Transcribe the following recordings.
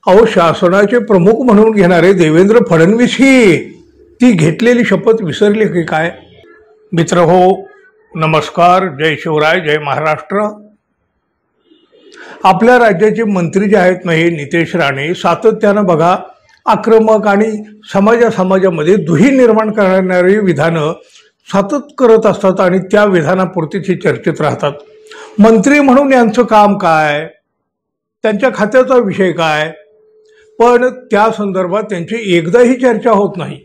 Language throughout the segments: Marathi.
अहो, शासनाचे प्रमुख म्हणून घेणारे देवेंद्र फडणवीस ही ती घेतलेली शपथ विसरले की काय? मित्र हो, नमस्कार, जय शिवराय, जय महाराष्ट्र. आपल्या राज्याचे मंत्री जे आहेत ना, हे नितेश राणे सातत्यानं बघा आक्रमक आणि समाजामध्ये दुही निर्माण करणारी विधानं सतत करत असतात आणि त्या विधानापुरतीच चर्चेत राहतात. मंत्री म्हणून यांचं काम काय, त्यांच्या खात्याचा विषय काय, पण त्या संदर्भात त्यांची एकदाही चर्चा होत नाही.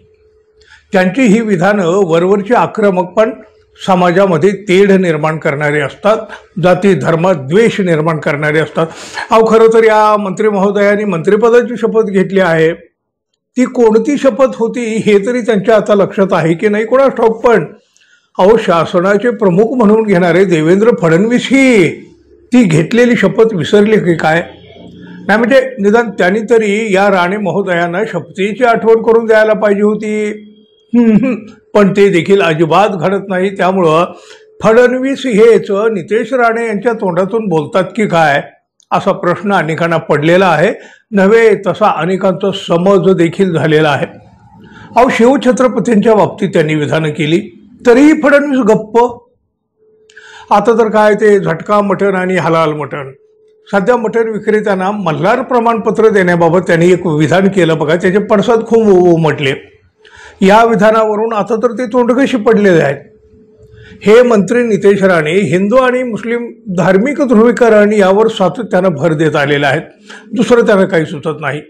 त्यांची ही विधानं वरवरची आक्रमक पण समाजामध्ये तेढ निर्माण करणारे असतात, जाती धर्मात द्वेष निर्माण करणारे असतात. अहो, खरं तर या मंत्री महोदयांनी मंत्रिपदाची शपथ घेतली आहे. ती कोणती शपथ होती हे तरी त्यांच्या आता लक्षात आहे की नाही कोणास ठाऊक. पण अहो, शासनाचे प्रमुख म्हणून घेणारे देवेंद्र फडणवीस ही ती घेतलेली शपथ विसरली की काय? नाही म्हणजे निदान त्यांनी तरी या राणे महोदयांना शपथेची आठवण करून द्यायला पाहिजे होती. पण ते देखील अजिबात घडत नाही. त्यामुळं फडणवीस हेच नितेश राणे यांच्या तोंडातून बोलतात की काय असा प्रश्न अनेकांना पडलेला आहे. नव्हे तसा अनेकांचा समज देखील झालेला आहे. अहो, शिवछत्रपतींच्या बाबतीत त्यांनी विधानं केली तरीही फडणवीस गप्प. आता तर काय ते झटका मटण आणि हलाल मटण. सध्या मटण विक्रेत्यांना मल्हार प्रमाणपत्र देण्याबाबत त्यांनी एक विधान केलं बघा, त्याचे पडसाद खूप उमटले. या विधानावरून आता तर ते तोंडघशी पडलेले आहेत. हे मंत्री नितेश राणे हिंदू आणि मुस्लिम धार्मिक ध्रुवीकरण यावर सातत्यानं भर देत आलेले आहेत. दुसरं त्यांना काही सुचत नाही.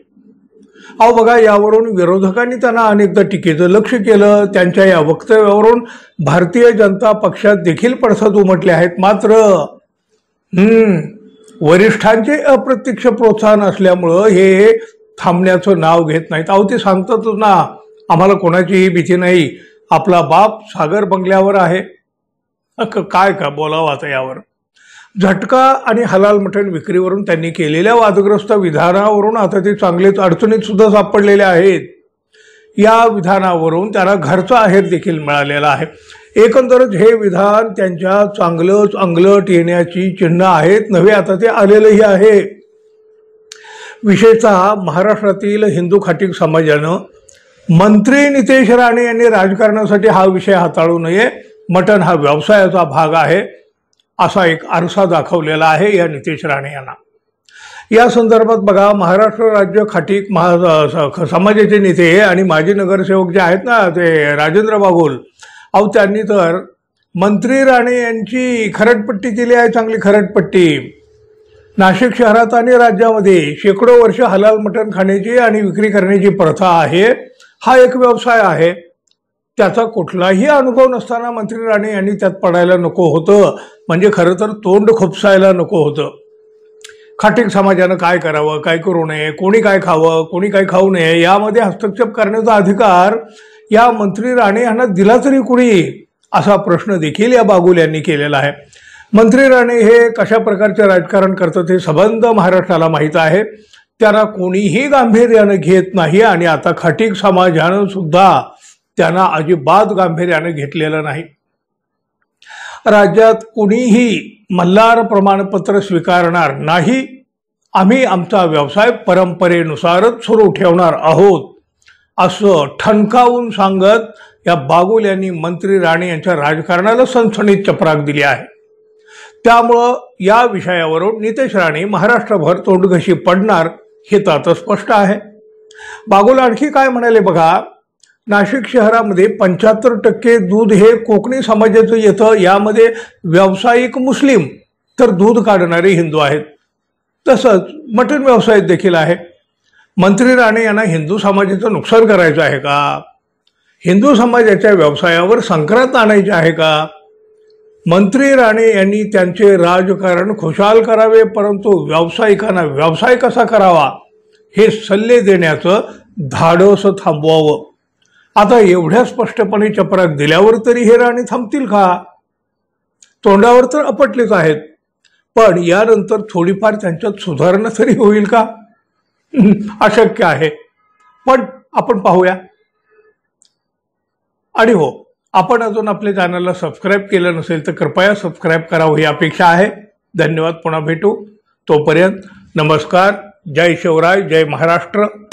अहो बघा, यावरून विरोधकांनी त्यांना अनेकदा टीकेचं लक्ष केलं. त्यांच्या या वक्तव्यावरून भारतीय जनता पक्षात देखील पडसाद उमटले आहेत. मात्र वरिष्ठांचे अप्रत्यक्ष प्रोत्साहन असल्यामुळं हे थांबण्याचं नाव घेत नाहीत. अहो, ते सांगतातच ना, आम्हाला कोणाचीही भीती नाही, आपला बाप सागर बंगल्यावर आहे. काय का बोलावं आता यावर. झटका आणि हलाल मटण विक्रीवरून त्यांनी केलेल्या वादग्रस्त विधानावरून आता ते चांगलेच अडचणीत सुद्धा सापडलेले आहेत. या विधानावरून त्यांना घरचा आहेर देखील मिळालेला आहे. एकंदरच हे विधान त्यांच्या चांगलंच अंगलट येण्याची चिन्ह आहेत. नव्हे आता ते आलेलंही आहे. विशेषतः महाराष्ट्रातील हिंदू खाटीक समाजानं मंत्री नितेश राणे यांनी राजकारणासाठी हा विषय हाताळू नये. मटण हा व्यवसायाचा भाग आहे असा एक आरसा दाखवलेला आहे या नितेश राणे यांना. या संदर्भात बघा, महाराष्ट्र राज्य खाटीक समाजाचे नेते आणि माजी नगरसेवक जे आहेत ना, ते राजेंद्र बागुल, अहो त्यांनी तर मंत्री राणे यांची खरडपट्टी केली आहे, चांगली खरडपट्टी. नाशिक शहरात आणि राज्यामध्ये शेकडो वर्ष हलाल मटण खाण्याची आणि विक्री करण्याची प्रथा आहे. हा एक व्यवसाय आहे. त्याचा कुठलाही अनुभव नसताना मंत्री राणे यांनी त्यात पडायला नको होतं. म्हणजे खरं तर तोंड खुपसायला नको होतं. खाटीक समाजानं काय करावं, काय करू नये, कोणी काय खावं, कोणी काय खाऊ नये यामध्ये हस्तक्षेप करण्याचा अधिकार या मंत्री राणे यांना दिला तरी कुणी, असा प्रश्न देखील या बागुल यांनी केलेला आहे. मंत्री राणे हे कशा प्रकारचे राजकारण करतात हे सबंध महाराष्ट्राला माहीत आहे. त्यांना कोणीही गांभीर्यानं घेत नाही आणि आता खाटीक समाजानं सुद्धा त्यांना अजिबात गांभीर्यानं घेतलेलं नाही. राज्यात कुणीही मल्हार प्रमाणपत्र स्वीकारणार नाही. आम्ही आमचा व्यवसाय परंपरेनुसारच सुरू ठेवणार आहोत असं ठणकावून सांगत या बागुल यांनी मंत्री राणे यांच्या राजकारणाला सनसनीत चपराक दिली आहे. त्यामुळं या विषयावरून नितेश राणे महाराष्ट्रभर तोंडघशी पडणार हे तर स्पष्ट आहे. बागुल आणखी काय म्हणाले बघा, नाशिक शहरामध्ये 75% दूध हे कोकणी समाजाचं येतं. यामध्ये व्यावसायिक मुस्लिम तर दूध काढणारे हिंदू आहेत. तसंच मटण व्यवसाय देखील आहे. मंत्री राणे यांना हिंदू समाजाचं नुकसान करायचं आहे का? हिंदू समाजाच्या व्यवसायावर संक्रांत आणायची आहे का? मंत्री राणे यांनी त्यांचे राजकारण खुशाल करावे, परंतु व्यावसायिकांना व्यवसाय कसा करावा हे सल्ले देण्याचं धाडस थांबवावं. आता एवढ्या स्पष्टपणे चपराक दिल्यावर तरी हे राणे थांबतील का? तोंडावर तर आपटलेच आहेत, पण यानंतर थोडीफार त्यांच्यात सुधारणा तरी होईल का? अशक्य आहे. पण आपण पाहूया. आणि हो, आपण अजून आपल्या चॅनलला सबस्क्राईब केलं नसेल तर कृपया सबस्क्राईब करावं ही अपेक्षा आहे. धन्यवाद. पुन्हा भेटू. तोपर्यंत नमस्कार, जय शिवराय, जय महाराष्ट्र.